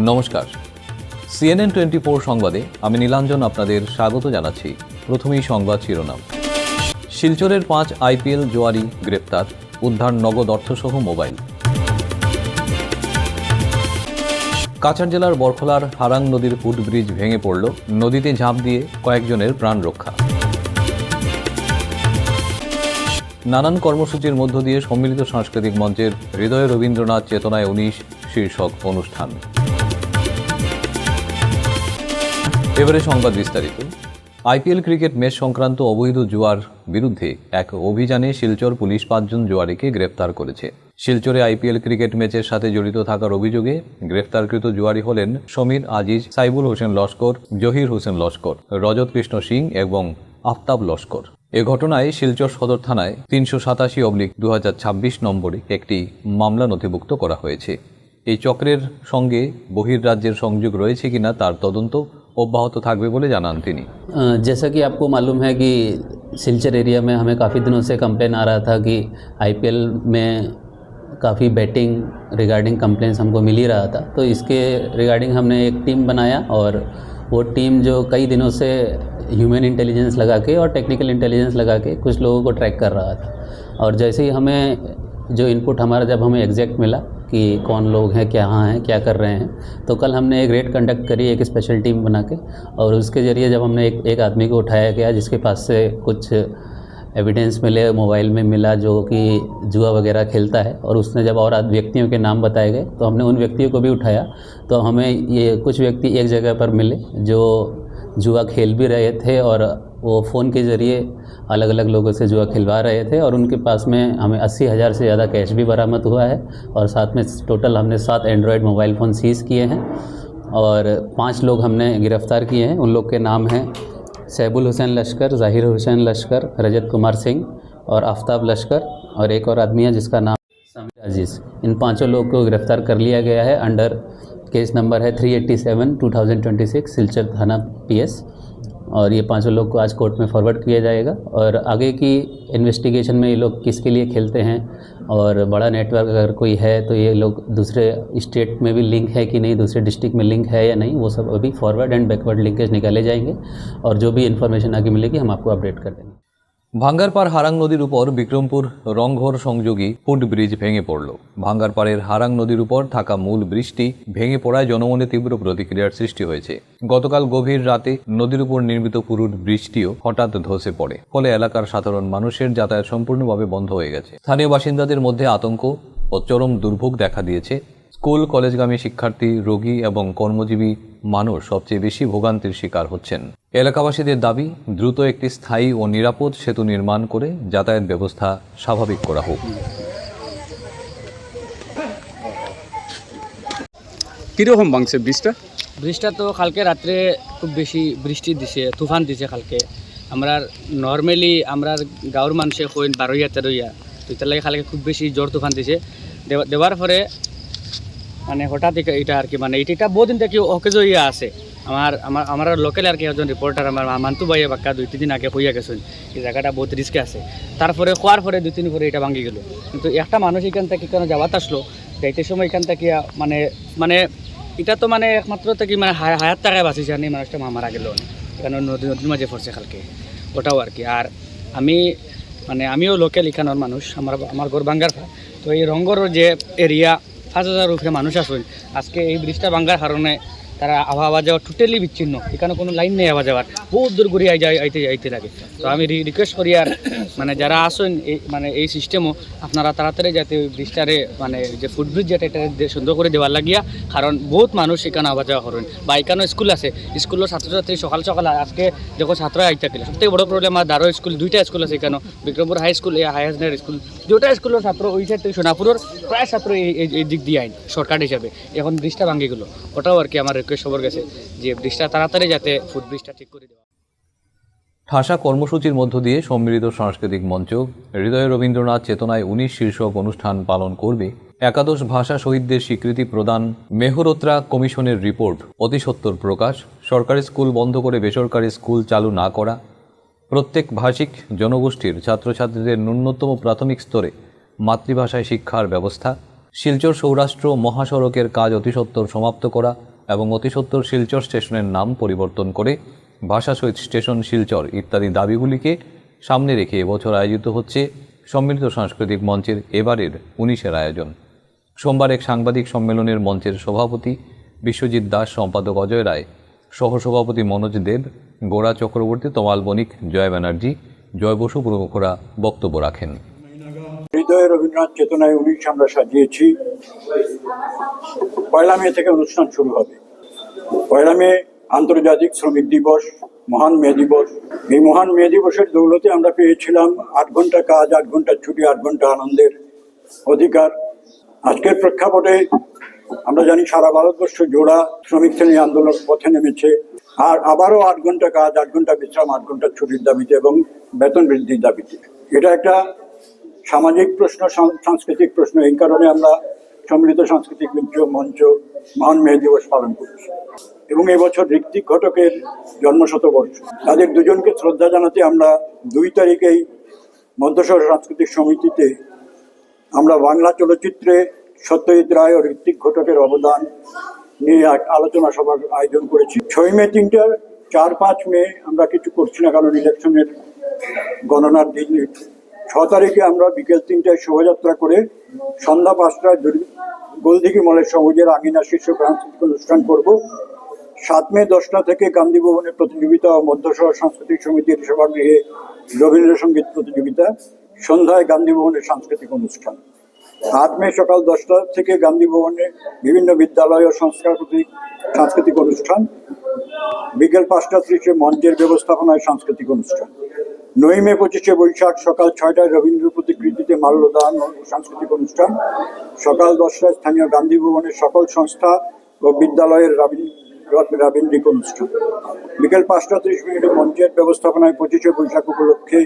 নমস্কার, CNN 24 সংবাদে আমি নীলাঞ্জন আপনাদের স্বাগত জানাচ্ছি। প্রথমেই সংবাদ শিরোনাম। শিলচরের 5 IPL জুয়ারি গ্রেপ্তার, উদ্ধার নগদ অর্থসহ মোবাইল। কাছাড় জেলার বরখলার হারাং নদীর ফুটব্রিজ ভেঙে পড়ল, নদীতে ঝাঁপ দিয়ে কয়েকজনের প্রাণ রক্ষা। নানান কর্মসূচির মধ্য দিয়ে সম্মিলিত সাংস্কৃতিক মঞ্চের হৃদয়ে রবীন্দ্রনাথ চেতনায় 19 শীর্ষক অনুষ্ঠান। এবারে সংবাদ বিস্তারিত। IPL ক্রিকেট ম্যাচ সংক্রান্ত অবৈধ জুয়ার বিরুদ্ধে এক অভিযানে শিলচর পুলিশ 5 জন জুয়ারিকে গ্রেপ্তার করেছে। শিলচরে IPL ক্রিকেট ম্যাচের সাথে জড়িত থাকার অভিযোগে গ্রেপ্তারকৃত জুয়ারি হলেন সমীর আজিজ, সাইবুল হোসেন লস্কর, জহির হোসেন লস্কর, রজত কৃষ্ণ সিং এবং আফতাব লস্কর। এ ঘটনায় শিলচর সদর থানায় 387/2026 নম্বরে একটি মামলা নথিভুক্ত করা হয়েছে। এই চক্রের সঙ্গে বহির্রাজ্যের সংযোগ রয়েছে কিনা তার তদন্ত অব্যাহত থাকবে বলে জানান তিনি। जैसा कि आपको मालूम है कि सिलचर एरिया में हमें काफ़ी दिनों से कंप्लेन आ रहा था कि IPL में काफ़ी बैटिंग रिगार्डिंग कंप्लेंट्स हमको मिल ही रहा था, तो इसके रिगार्डिंग हमने एक टीम बनाया और वो टीम जो कई दिनों से ह्यूमन इंटेलिजेंस लगा के और टेक्निकल इंटेलिजेंस लगा के कुछ लोगों को ट्रैक कर रहा था। और जैसे ही हमें जो इनपुट हमारा जब हमें एग्जैक्ट मिला कि कौन लोग हैं, कहाँ हैं, क्या कर रहे हैं, तो कल हमने एक रेड कंडक्ट करी, एक स्पेशल टीम बना के, और उसके ज़रिए जब हमने एक आदमी को उठाया गया जिसके पास से कुछ एविडेंस मिले, मोबाइल में मिला जो कि जुआ वगैरह खेलता है, और उसने जब और व्यक्तियों के नाम बताए गए तो हमने उन व्यक्तियों को भी उठाया। तो हमें ये कुछ व्यक्ति एक जगह पर मिले जो जुआ खेल भी रहे थे और वो फ़ोन के ज़रिए अलग अलग लोगों से जुआ खिलवा रहे थे, और उनके पास में हमें 80,000 से ज़्यादा कैश भी बरामद हुआ है, और साथ में टोटल हमने 7 एंड्रॉयड मोबाइल फ़ोन सीज़ किए हैं और 5 लोग हमने गिरफ़्तार किए हैं। उन लोग के नाम हैं सैबुल हुसैन लश्कर, ज़ाहिर हुसैन लश्कर, रजत कुमार सिंह और आफ्ताब लश्कर, और एक और आदमी है जिसका नाम समीर अजीज़। इन 5 लोग को गिरफ़्तार कर लिया गया है। अंडर केस नंबर है 387/2026 सिलचर थाना PS, और ये 5 लोग को आज कोर्ट में फॉरवर्ड किया जाएगा। और आगे की इन्वेस्टिगेशन में ये लोग किसके लिए खेलते हैं और बड़ा नेटवर्क अगर कोई है तो ये लोग दूसरे स्टेट में भी लिंक है कि नहीं, दूसरे डिस्ट्रिक्ट में लिंक है या नहीं, वो सब अभी फॉरवर्ड एंड बैकवर्ड लिंकेज निकाले जाएंगे, और जो भी इन्फॉर्मेशन आगे मिलेगी हम आपको अपडेट कर देंगे। ভাঙ্গারপাড় হারাং নদীর উপর বিক্রমপুর রংঘর সংযোগী ফুটব্রিজ ভেঙে পড়ল। ভাঙ্গারপাড়ের হারাং নদীর উপর থাকা মূল ব্রিজটি ভেঙে পড়ায় জনমনে তীব্র প্রতিক্রিয়ার সৃষ্টি হয়েছে। গতকাল গভীর রাতে নদীর উপর নির্মিত পুরু ব্রিজটিও হঠাৎ ধসে পড়ে, ফলে এলাকার সাধারণ মানুষের যাতায়াত সম্পূর্ণভাবে বন্ধ হয়ে গেছে। স্থানীয় বাসিন্দাদের মধ্যে আতঙ্ক ও চরম দুর্ভোগ দেখা দিয়েছে। স্কুল কলেজগামী শিক্ষার্থী, রোগী এবং কর্মজীবী মানুষ সবচেয়ে বেশি ভোগান্তির শিকার হচ্ছেন। এলাকাবাসীদের দাবি, দ্রুত একটি স্থায়ী ও নিরাপদ সেতু নির্মাণ করে যাতায়াত ব্যবস্থা স্বাভাবিক করা হোক। কীরকম ভাঙছে ব্রিজটা? ব্রিজটা তো কালকে রাত্রে খুব বেশি বৃষ্টি দিছে, তুফান দিছে কালকে। আমরা নর্মালি আমরা গাঁৱৰ মানুষে কইন 12-13 তো এটার লাগে কালকে খুব বেশি জোর তুফান দিছে। দেওয়ার পরে মানে হঠাৎ এটা আর কি মানে এটা বহুদিন থেকে অকেজ ইয়া আছে। আমার লোকাল আর কি একজন রিপোর্টার আমার মান্তু ভাইয়া বাক্কা 2-3 দিন আগে কইয়া গেছেন এই জায়গাটা বহুত রিস্কে আছে। তারপরে খোয়ার পরে 2-3 দিন পরে এটা ভাঙি গেল। কিন্তু একটা মানুষ এখান থেকে কেন যাওয়াত আসলো, যাইতে সময় এখান থেকে মানে মানে এটা তো মানে একমাত্র থেকে মানে হায়াত টাকায় বাঁচিছে, আর মানুষটা মারা গেল কারণ নদীর মাঝে পড়ছে কালকে, ওটাও আর কি। আর আমিও লোকাল এখানের মানুষ, আমার ঘর বাঙ্গারপা। তো এই রংঘরের যে এরিয়া 5,000 উপরে মানুষ আসেন, আজকে এই ব্রিজটা ভাঙ্গার কারণে তারা আওয়া যাওয়া টোটালি বিচ্ছিন্ন, এখানে কোনো লাইন নেই আওয়া যাওয়ার, বহুত দূর ঘুরে আইতে লাগে। তো আমি রিকোয়েস্ট করি আর মানে যারা আসেন এই সিস্টেমও আপনারা তাড়াতাড়ি যাতে ওই ব্রিজটারে মানে যে ফুটব্রিজ যেটা এটা সুন্দর করে দেওয়ার লাগিয়া, কারণ বহুত মানুষ এখানে আওয়া যাওয়া করেন। বা এখানে স্কুল আছে, স্কুলের ছাত্রছাত্রী সকাল আজকে যখন ছাত্ররা আইতে গেলে সবথেকে বড় প্রবলেম আর দারো স্কুল 2টা স্কুল আছে এখানে, Bikrampur high school, higher secondary school, 2টা স্কুলের ছাত্র ওই সাইড থেকে সোনাপুরের প্রায় ছাত্র এই দিক দিয়ে আইন শর্টকাট হিসাবে। এখন ব্রিজটা ভাঙে গেলো, ওটাও আর কি আমার রিকোয়েস্ট সবার কাছে যে ব্রিজটা তাড়াতাড়ি যাতে ফুটব্রিজটা ঠিক করে দেওয়া। ঠাসা কর্মসূচির মধ্য দিয়ে সম্মিলিত সাংস্কৃতিক মঞ্চ হৃদয়ে রবীন্দ্রনাথ চেতনায় 19 শীর্ষক অনুষ্ঠান পালন করবে। একাদশ ভাষা শহীদদের স্বীকৃতি প্রদান, মেহরোত্রা কমিশনের রিপোর্ট অতি সত্বর প্রকাশ, সরকারি স্কুল বন্ধ করে বেসরকারি স্কুল চালু না করা, প্রত্যেক ভাষিক জনগোষ্ঠীর ছাত্রছাত্রীদের ন্যূনতম প্রাথমিক স্তরে মাতৃভাষায় শিক্ষার ব্যবস্থা, শিলচর সৌরাষ্ট্র মহাসড়কের কাজ অতি সত্বর সমাপ্ত করা এবং অতিসত্বর শিলচর স্টেশনের নাম পরিবর্তন করে ভাষা শহীদ স্টেশন শিলচর ইত্যাদি দাবিগুলিকে সামনে রেখে এবছর আয়োজিত হচ্ছে সম্মিলিত সাংস্কৃতিক মঞ্চের এবারের 19-এর আয়োজন। সোমবার এক সাংবাদিক সম্মেলনের মঞ্চের সভাপতি বিশ্বজিৎ দাস, সম্পাদক অজয় রায়, সহসভাপতি মনোজ দেব, গোড়া চক্রবর্তী, তমাল বণিক, জয় ব্যানার্জি, জয় বসু প্রমুখরা বক্তব্য রাখেন। হৃদয়ে রবীন্দ্রনাথ চেতনায় 19 আমরা সাজিয়েছি। 1 মে থেকে অনুষ্ঠান শুরু হবে। 1 মে আন্তর্জাতিক শ্রমিক দিবস, মহান মে দিবস। এই মহান মে দিবসের দৌলতে আমরা পেয়েছিলাম 8 ঘন্টা কাজ, 8 ঘন্টা ছুটি, 8 ঘন্টা আনন্দের অধিকার। আজকের প্রেক্ষাপটে আমরা জানি সারা ভারতবর্ষ জোড়া শ্রমিক শ্রেণী আন্দোলন পথে নেমেছে। আর আবারও 8 ঘন্টা কাজ, 8 ঘন্টা বিশ্রাম, 8 ঘন্টা ছুটির দাবিতে এবং বেতন বৃদ্ধির দাবিতে। এটা একটা সামাজিক প্রশ্ন, সাংস্কৃতিক প্রশ্ন। এই কারণে আমরা সম্মিলিত সাংস্কৃতিক মঞ্চ মহান মে দিবস পালন করছি। এবং এবছর ঋত্বিক ঘটকের জন্মশতবর্ষ। তাদের দুজনকে শ্রদ্ধা জানাতে আমরা 2 তারিখেই মধ্যশহর সাংস্কৃতিক সমিতিতে আমরা বাংলা চলচ্চিত্রে সত্যজিৎ রায় ও ঋত্বিক ঘটকের অবদান নিয়ে এক আলোচনা সভার আয়োজন করেছি। 6 মে 3টা, 4-5 মে আমরা কিছু করছি না, কারণ ইলেকশনের গণনার দিন। 6 তারিখে আমরা বিকেল 3টায় শোভাযাত্রা করে সন্ধ্যা 5টায় গোলদিঘি মলের সবুজের আঙিনা শীর্ষক সাংস্কৃতিক অনুষ্ঠান করব। 7 মে 10টা থেকে গান্ধী ভবনের প্রতিযোগিতা ও মধ্যশহর সাংস্কৃতিক সমিতির সভাগৃহে রবীন্দ্রসঙ্গীত প্রতিযোগিতা। সন্ধ্যায় গান্ধী ভবনের সাংস্কৃতিক অনুষ্ঠান। 8 মে সকাল 10টা থেকে গান্ধী ভবনে বিভিন্ন বিদ্যালয় ও সাংস্কৃতিক অনুষ্ঠান। বিকেল 5:30 মঞ্চের ব্যবস্থাপনায় সাংস্কৃতিক অনুষ্ঠান। 9 মে 25শে বৈশাখ সকাল 6টায় রবীন্দ্র প্রতিকৃতিতে মাল্যদান ও সাংস্কৃতিক অনুষ্ঠান। সকাল 10টায় স্থানীয় গান্ধী ভবনের সকল সংস্থা ও বিদ্যালয়ের রাবীন্দ্রিক অনুষ্ঠান। বিকেল 5:30 মঞ্চের ব্যবস্থাপনায় 25শে বৈশাখ উপলক্ষে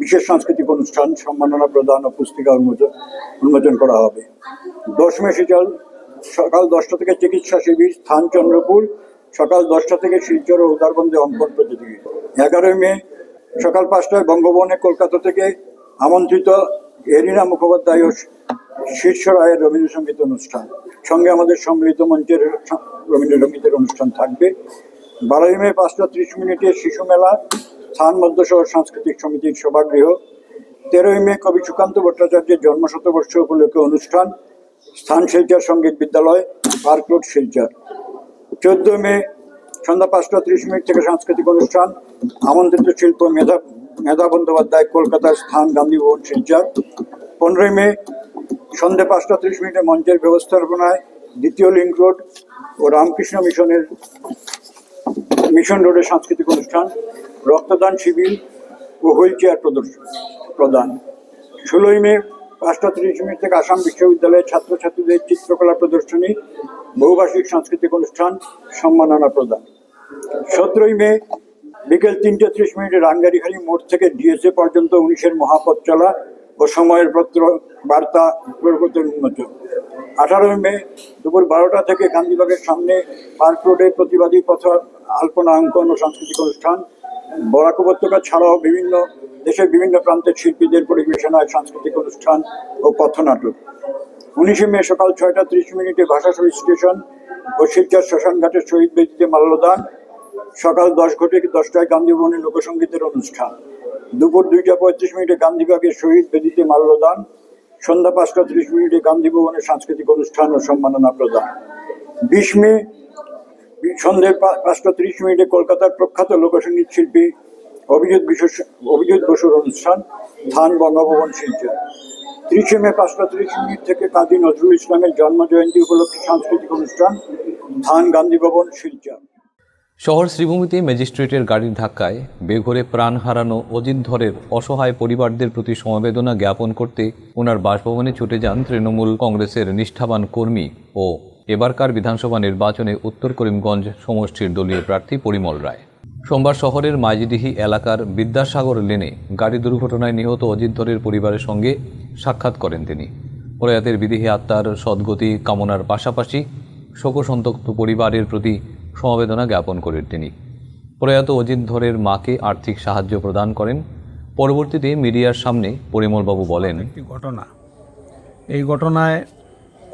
বিশেষ সাংস্কৃতিক অনুষ্ঠান, সম্মাননা প্রদান ও পুস্তিকা উন্মোচন করা হবে। 10 মে সকাল 10টা থেকে চিকিৎসা শিবির, স্থান চন্দ্রপুর। সকাল 10টা থেকে শিলচর ও উদারবন্দে অঙ্কন প্রতিযোগিতা। 11 মে সকাল 5টায় বঙ্গভবনে কলকাতা থেকে আমন্ত্রিত এরিনা মুখোপাধ্যায় ও শীর্ষ রায়ের রবীন্দ্রসঙ্গীত অনুষ্ঠান। সঙ্গে আমাদের সম্মিলিত মঞ্চের রবীন্দ্রসঙ্গীতের অনুষ্ঠান থাকবে। 12 মে 5:30 শিশু মেলা, স্থান মধ্যশহর সাংস্কৃতিক সমিতির সভাগৃহ। 13 মে কবি সুকান্ত ভট্টাচার্যের জন্মশতবর্ষ উপলক্ষে অনুষ্ঠান, স্থান শিলচর সঙ্গীত বিদ্যালয়, পার্ক রোড, শিলচর। 14 মে সন্ধ্যা 5:30 থেকে সাংস্কৃতিক অনুষ্ঠান, আমন্ত্রিত শিল্প মেধা বন্দ্যোপাধ্যায়, কলকাতার, স্থান গান্ধী ভবন, শিলচর। 15 মে সন্ধ্যে 5:30 মঞ্চের ব্যবস্থাপনায় দ্বিতীয় লিঙ্ক রোড ও রামকৃষ্ণ মিশন রোডে সাংস্কৃতিক অনুষ্ঠান, রক্তদান শিবির ও হুইল চেয়ার প্রদান। 16 মে 5:30 থেকে আসাম বিশ্ববিদ্যালয়ের ছাত্রছাত্রীদের চিত্রকলা প্রদর্শনী, বহুভাষিক সাংস্কৃতিক অনুষ্ঠান, সম্মাননা প্রদান। 17 মে বিকেল 3:30 রাঙ্গারিহারি মোড় থেকে ডিএসএ পর্যন্ত 19-এর মহাপথ চলা ও সময়ের পত্র বার্তা উন্মোচন। 18 মে দুপুর 12টা থেকে গান্ধীবাগের সামনে পার্ক রোডে প্রতিবাদী পথ আলপনা অঙ্কন ও সাংস্কৃতিক অনুষ্ঠান। বরাক উপত্যকা ছাড়াও দেশের বিভিন্ন প্রান্তের শিল্পীদের পরিবেশনায় সাংস্কৃতিক অনুষ্ঠান ও পথনাটক। 19 মে সকাল 6:30 ভাষা শহীদ স্টেশন ও শিলচর শ্মশানঘাটের শহীদ বেদিতে মাল্যদান। সকাল 10টায় গান্ধী ভবনে লোকসঙ্গীতের অনুষ্ঠান। দুপুর 2:35 গান্ধীবাগের শহীদ বেদিতে মাল্যদান। সন্ধ্যা 5:30 গান্ধী ভবনের সাংস্কৃতিক অনুষ্ঠান ও সম্মাননা প্রদান। 20 মে সন্ধ্যে 5:30 কলকাতার প্রখ্যাত লোকসঙ্গীত শিল্পী অভিজিৎ বসুর অনুষ্ঠান, স্থান বঙ্গভবন, শিলচর। 30 মে 5:30 থেকে কাজী নজরুল ইসলামের জন্ম জয়ন্তী উপলক্ষে সাংস্কৃতিক অনুষ্ঠান, স্থান গান্ধী ভবন, শিলচর। শহর শ্রীভূমিতে ম্যাজিস্ট্রেটের গাড়ির ধাক্কায় বেঘরে প্রাণ হারানো অজিত ধরের অসহায় পরিবারদের প্রতি সমবেদনা জ্ঞাপন করতে ওনার বাসভবনে ছুটে যান তৃণমূল কংগ্রেসের নিষ্ঠাবান কর্মী ও এবারকার বিধানসভা নির্বাচনে উত্তর করিমগঞ্জ সমষ্টির দলীয় প্রার্থী পরিমল রায়। সোমবার শহরের মাইজদিহি এলাকার বিদ্যাসাগর লেনে গাড়ি দুর্ঘটনায় নিহত অজিত ধরের পরিবারের সঙ্গে সাক্ষাৎ করেন তিনি। প্রয়াতের বিদেহী আত্মার সদ্গতি কামনার পাশাপাশি শোকসন্তপ্ত পরিবারের প্রতি সমবেদনা জ্ঞাপন করেন তিনি। প্রয়াত অজিত ধরের মাকে আর্থিক সাহায্য প্রদান করেন। পরবর্তীতে মিডিয়ার সামনে পরিমলবাবু বলেন, একটি ঘটনা, এই ঘটনায়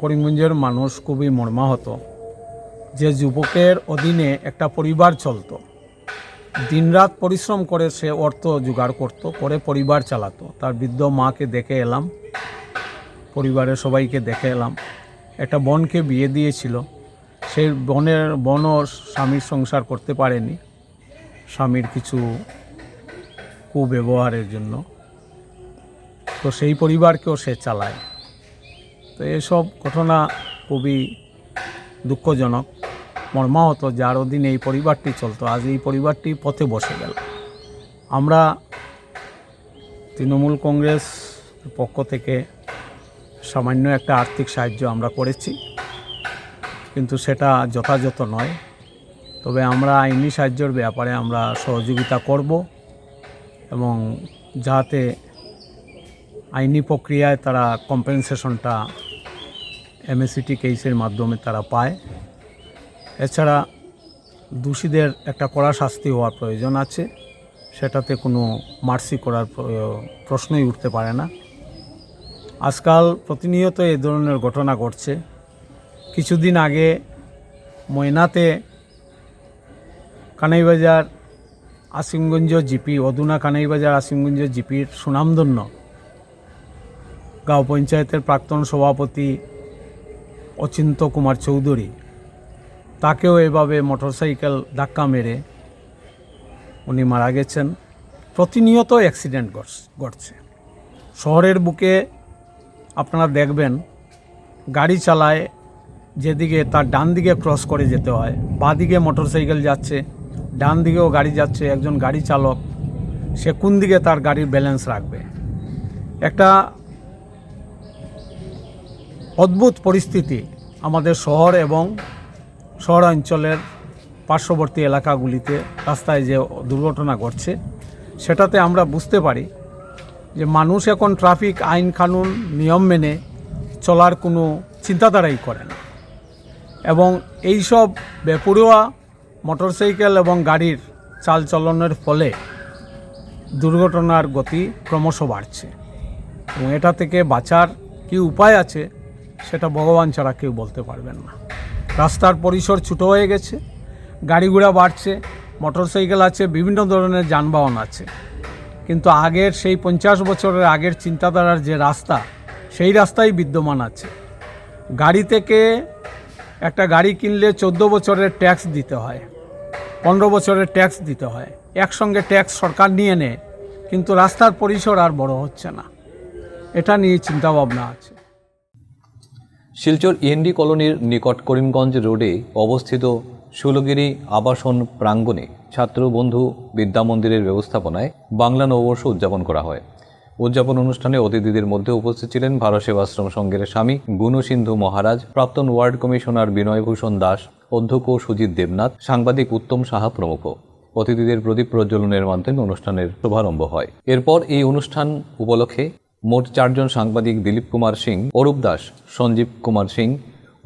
করিমগঞ্জের মানুষ খুবই মর্মাহত। যে যুবকের অধীনে একটা পরিবার চলতো, দিনরাত পরিশ্রম করে সে অর্থ জোগাড় করতো, করে পরিবার চালাতো। তার বৃদ্ধ মাকে দেখে এলাম, পরিবারের সবাইকে দেখে এলাম। একটা বোনকে বিয়ে দিয়েছিল, সেই বোনও স্বামীর সংসার করতে পারেনি স্বামীর কিছু কুব্যবহারের জন্য, তো সেই পরিবারকেও সে চালায়। তো এসব ঘটনা খুবই দুঃখজনক, মর্মাহত। যার অধীনে এই পরিবারটি চলতো, আজ এই পরিবারটি পথে বসে গেল। আমরা তৃণমূল কংগ্রেস পক্ষ থেকে সামান্য একটা আর্থিক সাহায্য আমরা করেছি, কিন্তু সেটা যথাযথ নয়। তবে আমরা আইনি সাহায্যের ব্যাপারে আমরা সহযোগিতা করব, এবং যাতে আইনি প্রক্রিয়ায় তারা কম্পেনসেশনটা এমএসিটি কেসের মাধ্যমে তারা পায়। এছাড়া দোষীদের একটা কড়া শাস্তি হওয়ার প্রয়োজন আছে, সেটাতে কোনো মার্সি করার প্রশ্নই উঠতে পারে না। আজকাল প্রতিনিয়ত এই ধরনের ঘটনা ঘটছে। কিছুদিন আগে ময়নাতে কানাইবাজার আসিমগঞ্জ জিপি, অধুনা কানাইবাজার আসিমগঞ্জ জিপির সুনামধন্য গাঁও পঞ্চায়েতের প্রাক্তন সভাপতি অচিন্ত কুমার চৌধুরী, তাকেও এভাবে মোটরসাইকেল ধাক্কা মেরে উনি মারা গেছেন। প্রতিনিয়ত অ্যাক্সিডেন্ট ঘটছে শহরের বুকে। আপনারা দেখবেন গাড়ি চালায়, যেদিকে তার ডান দিকে ক্রস করে যেতে হয়, বাঁ দিকে মোটরসাইকেল যাচ্ছে, ডান দিকেও গাড়ি যাচ্ছে, একজন গাড়ি চালক সে কোন দিকে তার গাড়ির ব্যালেন্স রাখবে। একটা অদ্ভুত পরিস্থিতি আমাদের শহর এবং শহরাঞ্চলের পার্শ্ববর্তী এলাকাগুলিতে রাস্তায় যে দুর্ঘটনা ঘটছে, সেটাতে আমরা বুঝতে পারি যে মানুষ এখন ট্রাফিক আইন কানুন নিয়ম মেনে চলার কোনো চিন্তাধারাই করে না, এবং এইসব বেপরোয়া মোটরসাইকেল এবং গাড়ির চালচলনের ফলে দুর্ঘটনার গতি ক্রমশ বাড়ছে। এবং এটা থেকে বাঁচার কি উপায় আছে সেটা ভগবান ছাড়া কেউ বলতে পারবেন না। রাস্তার পরিসর ছোটো হয়ে গেছে, গাড়ি ঘোড়া বাড়ছে, মোটরসাইকেল আছে, বিভিন্ন ধরনের যানবাহন আছে, কিন্তু আগের সেই 50 বছরের আগের চিন্তাধারার যে রাস্তা, সেই রাস্তাই বিদ্যমান আছে। গাড়ি থেকে একটা গাড়ি কিনলে 14 বছরের ট্যাক্স দিতে হয়, 15 বছরের ট্যাক্স দিতে হয়, একসঙ্গে ট্যাক্স সরকার নিয়ে নেয়, কিন্তু রাস্তার পরিসর আর বড় হচ্ছে না। এটা নিয়ে চিন্তাভাবনা আছে। শিলচর ইএনডি কলোনির নিকট করিমগঞ্জ রোডে অবস্থিত ষোলগিরি আবাসন প্রাঙ্গণে ছাত্রবন্ধু বিদ্যামন্দিরের ব্যবস্থাপনায় বাংলা নববর্ষ উদযাপন করা হয়। উদযাপন অনুষ্ঠানে অতিথিদের মধ্যে উপস্থিত ছিলেন ভারত সেবাশ্রম সংঘের স্বামী গুণসিন্ধু মহারাজ, প্রাক্তন ওয়ার্ড কমিশনার বিনয়ভূষণ দাস, অধ্যক্ষ সুজিত দেবনাথ, সাংবাদিক উত্তম সাহা প্রমুখ। অতিথিদের প্রদীপ প্রজ্বলনের মাধ্যমে অনুষ্ঠানের শুভারম্ভ হয়। এরপর এই অনুষ্ঠান উপলক্ষে মোট 4 জন সাংবাদিক দিলীপ কুমার সিং, অরূপ দাস, সঞ্জীব কুমার সিং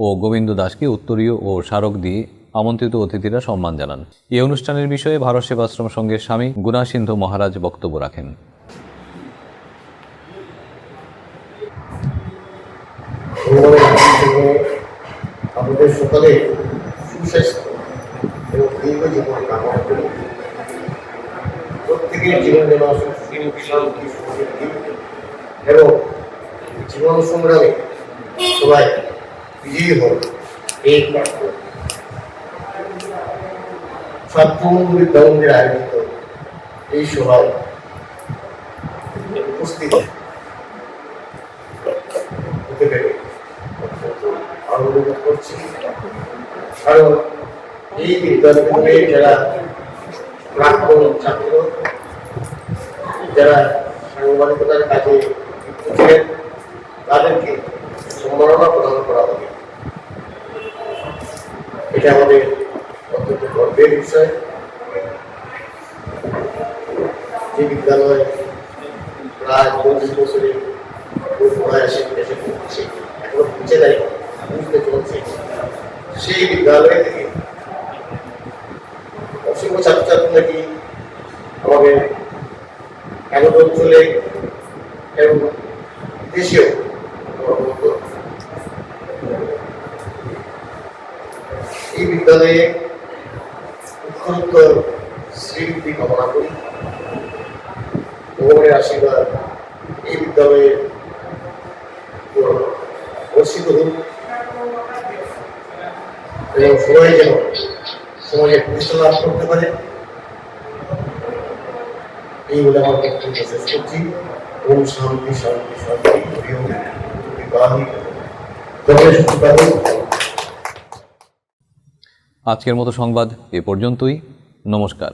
ও গোবিন্দ দাসকে উত্তরীয় ও স্মারক দিয়ে আমন্ত্রিত অতিথিরা সম্মান জানান। এই অনুষ্ঠানের বিষয়ে ভারত সেবাশ্রম সংঘের স্বামী গুণাসিন্ধু মহারাজ বক্তব্য রাখেন। আমাদের সকালে সুস্বাস্থ্য এবং দীর্ঘ জীবন কামনা করি। প্রত্যেকের জীবন যেন শান্তি সমৃদ্ধি এবং জীবন সংগ্রামে সবাই বিজয়ী হন এই প্রার্থনা। ছাত্রমন্দির দলের আয়োজিত এই সভায় উপস্থিত হতে পেরে আনন্দ বোধ করছি। কারণ এই বিদ্যালয়ে যারা প্রাক্তন ছাত্র, যারা সাংবাদিকতার কাজে যুক্ত ছিলেন, তাদেরকে সম্মাননা প্রদান করা হবে। এটা আমাদের অত্যন্ত গর্বের বিষয়। যে বিদ্যালয় প্রায় 40 বছরের এখনো বুঝে দেয়, বুঝতে চলছে, সেই বিদ্যালয় থেকে অসংখ্য ছাত্রছাত্রী নাকি আমাদের এমন অঞ্চলে এবং দেশেও এই বিদ্যালয়ে উত্তরোত্তর শ্রীবৃদ্ধি কামনা করি। ভগবানের আশীর্বাদ এই বিদ্যালয়ে বর্ষিত হোক এবং সবাই যেন সমাজে প্রতিষ্ঠা লাভ করতে পারে, এই বলে আমার বক্তব্য শেষ করছি। ওম শান্তি শান্তি শান্তি হরিওম বিবাহী জগতের সুখী। আজকের মতো সংবাদ এ পর্যন্তই। নমস্কার।